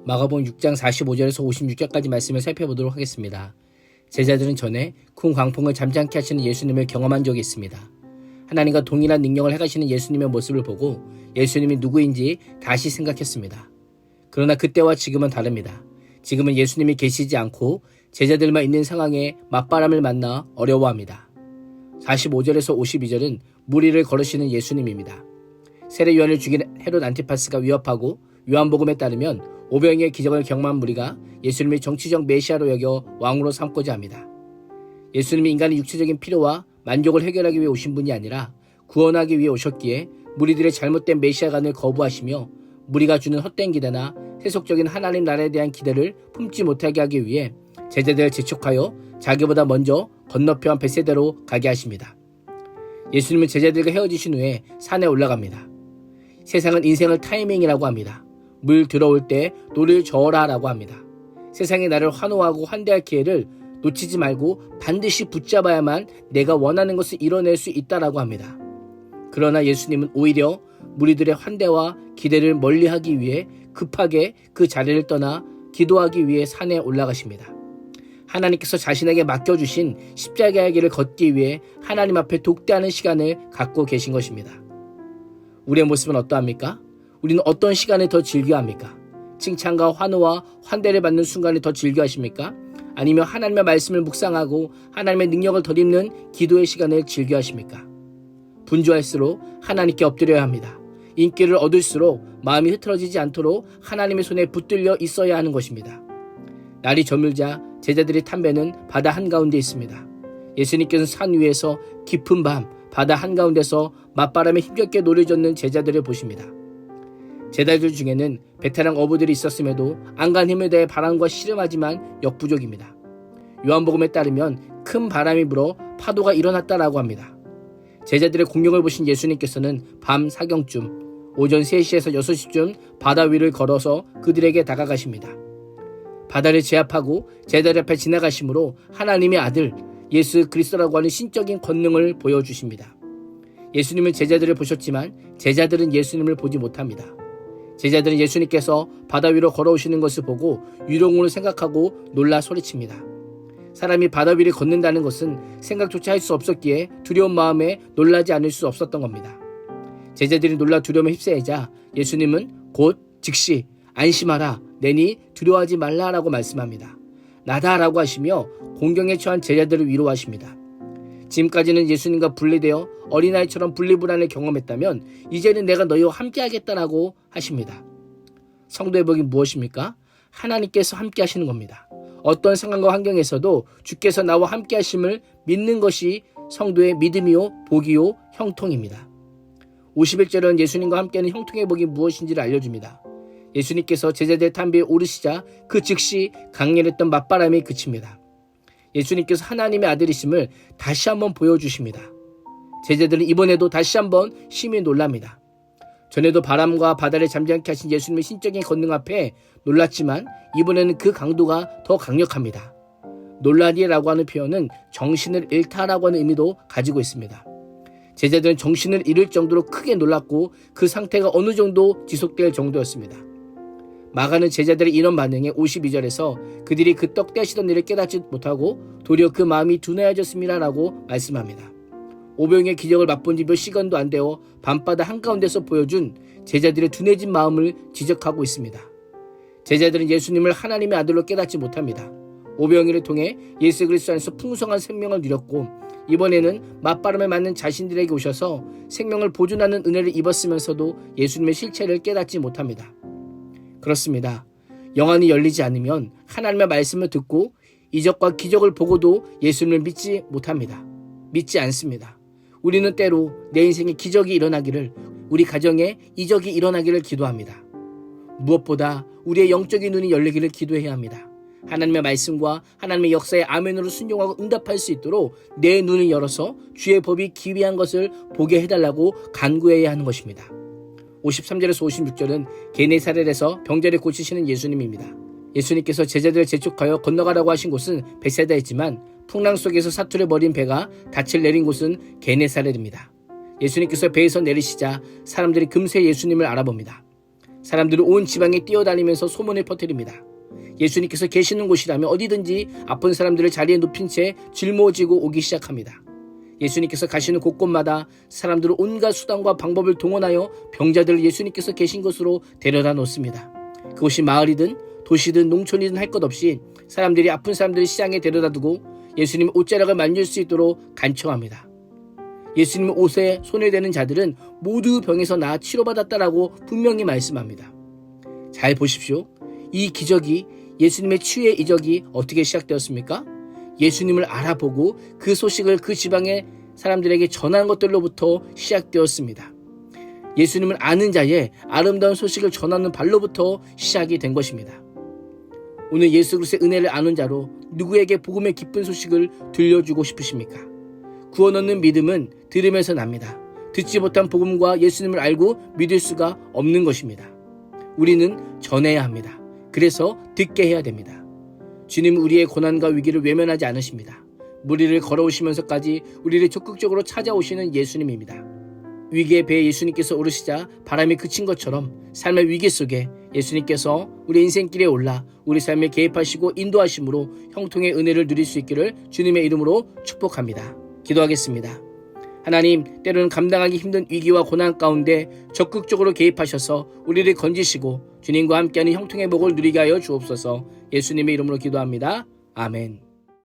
마가복음 6장 45절에서 56절까지 말씀을 살펴보도록 하겠습니다. 제자들은 전에 큰 광풍을 잠잠케 하시는 예수님을 경험한 적이 있습니다. 하나님과 동일한 능력을 행하시는 예수님의 모습을 보고 예수님이 누구인지 다시 생각했습니다. 그러나 그때와 지금은 다릅니다. 지금은 예수님이 계시지 않고 제자들만 있는 상황에 맞바람을 만나 어려워합니다. 45절에서 52절은 무리를 걸으시는 예수님입니다. 세례 요한을 죽인 헤롯 안티파스가 위협하고 요한복음에 따르면 오병이의 기적을 경험한 무리가 예수님을 정치적 메시아로 여겨 왕으로 삼고자 합니다. 예수님이 인간의 육체적인 필요와 만족을 해결하기 위해 오신 분이 아니라 구원하기 위해 오셨기에 무리들의 잘못된 메시아관을 거부하시며 무리가 주는 헛된 기대나 세속적인 하나님 나라에 대한 기대를 품지 못하게 하기 위해 제자들을 재촉하여 자기보다 먼저 건너편 벳세다로 가게 하십니다. 예수님은 제자들과 헤어지신 후에 산에 올라갑니다. 세상은 인생을 타이밍이라고 합니다. 물 들어올 때 노를 저어라 라고 합니다. 세상이 나를 환호하고 환대할 기회를 놓치지 말고 반드시 붙잡아야만 내가 원하는 것을 이뤄낼 수 있다라고 합니다. 그러나 예수님은 오히려 무리들의 환대와 기대를 멀리하기 위해 급하게 그 자리를 떠나 기도하기 위해 산에 올라가십니다. 하나님께서 자신에게 맡겨주신 십자가의 길을 걷기 위해 하나님 앞에 독대하는 시간을 갖고 계신 것입니다. 우리의 모습은 어떠합니까? 우리는 어떤 시간을 더 즐겨합니까? 칭찬과 환호와 환대를 받는 순간을 더 즐겨하십니까? 아니면 하나님의 말씀을 묵상하고 하나님의 능력을 덧입는 기도의 시간을 즐겨하십니까? 분주할수록 하나님께 엎드려야 합니다. 인기를 얻을수록 마음이 흐트러지지 않도록 하나님의 손에 붙들려 있어야 하는 것입니다. 날이 저물자 제자들이 탄 배는 바다 한가운데 있습니다. 예수님께서는 산 위에서 깊은 밤 바다 한가운데서 맞바람에 힘겹게 노를 젓는 제자들을 보십니다. 제자들 중에는 베테랑 어부들이 있었음에도 안간 힘을 다해 바람과 씨름하지만 역부족입니다. 요한복음에 따르면 큰 바람이 불어 파도가 일어났다라고 합니다. 제자들의 공격을 보신 예수님께서는 밤 사경쯤 오전 3시에서 6시쯤 바다 위를 걸어서 그들에게 다가가십니다. 바다를 제압하고 제자들 앞에 지나가심으로 하나님의 아들 예수 그리스도라고 하는 신적인 권능을 보여주십니다. 예수님은 제자들을 보셨지만 제자들은 예수님을 보지 못합니다. 제자들은 예수님께서 바다 위로 걸어오시는 것을 보고 유령으로 생각하고 놀라 소리칩니다. 사람이 바다 위를 걷는다는 것은 생각조차 할 수 없었기에 두려운 마음에 놀라지 않을 수 없었던 겁니다. 제자들이 놀라 두려움에 휩싸이자 예수님은 곧 즉시 안심하라 내니 두려워하지 말라라고 말씀합니다. 나다라고 하시며 공경에 처한 제자들을 위로하십니다. 지금까지는 예수님과 분리되어 어린아이처럼 분리불안을 경험했다면 이제는 내가 너희와 함께하겠다라고 하십니다. 성도의 복이 무엇입니까? 하나님께서 함께 하시는 겁니다. 어떤 상황과 환경에서도 주께서 나와 함께 하심을 믿는 것이 성도의 믿음이요 복이요 형통입니다. 51절은 예수님과 함께하는 형통의 복이 무엇인지를 알려줍니다. 예수님께서 제자들의 탄 배에 오르시자 그 즉시 강렬했던 맞바람이 그칩니다. 예수님께서 하나님의 아들이심을 다시 한번 보여주십니다. 제자들은 이번에도 다시 한번 심히 놀랍니다. 전에도 바람과 바다를 잠잠케 하신 예수님의 신적인 권능 앞에 놀랐지만 이번에는 그 강도가 더 강력합니다. 놀라니라고 하는 표현은 정신을 잃다라고 하는 의미도 가지고 있습니다. 제자들은 정신을 잃을 정도로 크게 놀랐고 그 상태가 어느 정도 지속될 정도였습니다. 마가는 제자들의 이런 반응에 52절에서 그들이 그 떡 떼시던 일을 깨닫지 못하고 도리어 그 마음이 둔해졌음이라고 말씀합니다. 오병이의 기적을 맛본 지 몇 시간도 안 되어 밤바다 한가운데서 보여준 제자들의 둔해진 마음을 지적하고 있습니다. 제자들은 예수님을 하나님의 아들로 깨닫지 못합니다. 오병이를 통해 예수 그리스도 안에서 풍성한 생명을 누렸고 이번에는 맞바람에 맞는 자신들에게 오셔서 생명을 보존하는 은혜를 입었으면서도 예수님의 실체를 깨닫지 못합니다. 그렇습니다. 영안이 열리지 않으면 하나님의 말씀을 듣고 이적과 기적을 보고도 예수님을 믿지 못합니다. 믿지 않습니다. 우리는 때로 내 인생에 기적이 일어나기를, 우리 가정에 이적이 일어나기를 기도합니다. 무엇보다 우리의 영적인 눈이 열리기를 기도해야 합니다. 하나님의 말씀과 하나님의 역사에 아멘으로 순종하고 응답할 수 있도록 내 눈을 열어서 주의 법이 기이한 것을 보게 해달라고 간구해야 하는 것입니다. 53절에서 56절은 게네사렛에서 병자를 고치시는 예수님입니다. 예수님께서 제자들을 재촉하여 건너가라고 하신 곳은 벳세다였지만 풍랑 속에서 사투를 벌인 배가 닻을 내린 곳은 게네사렛입니다. 예수님께서 배에서 내리시자 사람들이 금세 예수님을 알아봅니다. 사람들은 온 지방에 뛰어다니면서 소문을 퍼뜨립니다. 예수님께서 계시는 곳이라면 어디든지 아픈 사람들을 자리에 눕힌 채 짊어지고 오기 시작합니다. 예수님께서 가시는 곳곳마다 사람들은 온갖 수단과 방법을 동원하여 병자들을 예수님께서 계신 곳으로 데려다 놓습니다. 그곳이 마을이든 도시든 농촌이든 할 것 없이 사람들이 아픈 사람들을 시장에 데려다 두고 예수님의 옷자락을 만질 수 있도록 간청합니다. 예수님의 옷에 손을 대는 자들은 모두 병에서 나아 치료받았다라고 분명히 말씀합니다. 잘 보십시오. 이 기적이, 예수님의 치유의 이적이 어떻게 시작되었습니까? 예수님을 알아보고 그 소식을 그 지방의 사람들에게 전하는 것들로부터 시작되었습니다. 예수님을 아는 자의 아름다운 소식을 전하는 발로부터 시작이 된 것입니다. 오늘 예수 그리스도의 은혜를 아는 자로 누구에게 복음의 기쁜 소식을 들려주고 싶으십니까? 구원 얻는 믿음은 들으면서 납니다. 듣지 못한 복음과 예수님을 알고 믿을 수가 없는 것입니다. 우리는 전해야 합니다. 그래서 듣게 해야 됩니다. 주님은 우리의 고난과 위기를 외면하지 않으십니다. 무리를 걸어오시면서까지 우리를 적극적으로 찾아오시는 예수님입니다. 위기의 배에 예수님께서 오르시자 바람이 그친 것처럼 삶의 위기 속에 예수님께서 우리 인생길에 올라 우리 삶에 개입하시고 인도하심으로 형통의 은혜를 누릴 수 있기를 주님의 이름으로 축복합니다. 기도하겠습니다. 하나님, 때로는 감당하기 힘든 위기와 고난 가운데 적극적으로 개입하셔서 우리를 건지시고 주님과 함께하는 형통의 복을 누리게 하여 주옵소서. 예수님의 이름으로 기도합니다. 아멘.